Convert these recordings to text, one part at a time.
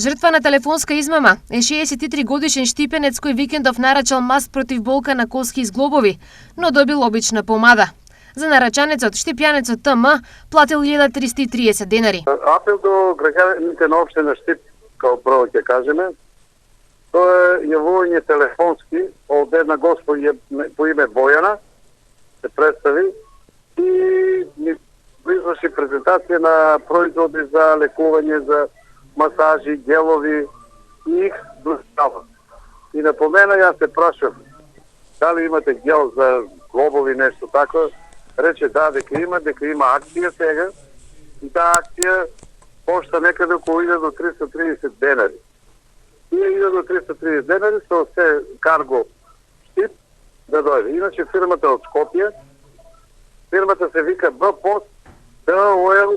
Жртва на телефонска измама е 63-годишен штипенец кој викендов нарачал маст против болка на коски и зглобови, но добил обична помада. За нарачанецот, штипјанецот ТМ платил 1330 денари. Апел до граѓаните на општина Штип, као прво ќе кажеме, тоа е јавување телефонски од една господја по име Бојана, се представи и ни изврши презентација на производи за лекување, за масажи, гелови и их достават. И напомена, јас се прашав дали имате гел за глобови, нешто тако. Рече да, дека има акција сега и таа акција кошта некаде околу 1330 денари. И 1330 денари со се карго Штип да дојде. Иначе фирмата од Скопје, фирмата се вика БПОС ДОЛ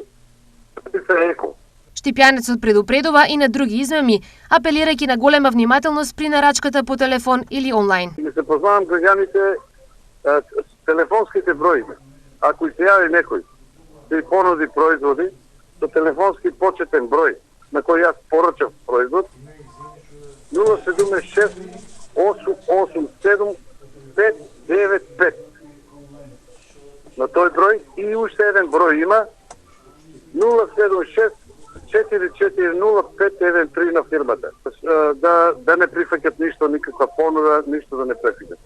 Еко. Штипјанецот предупредува и на други измами, апелирајќи на голема внимателност при нарачката по телефон или онлайн. И се познавам граѓаните телефонските брои. Ако се јави некој да ја понуди производи со телефонски почетен број на кој јас порачав производ 076 887 595. На тој број и уште еден број има 076 440 513 на фирмата. Да не прифаќат ништо, никаква понуда, ништо да не префаќат.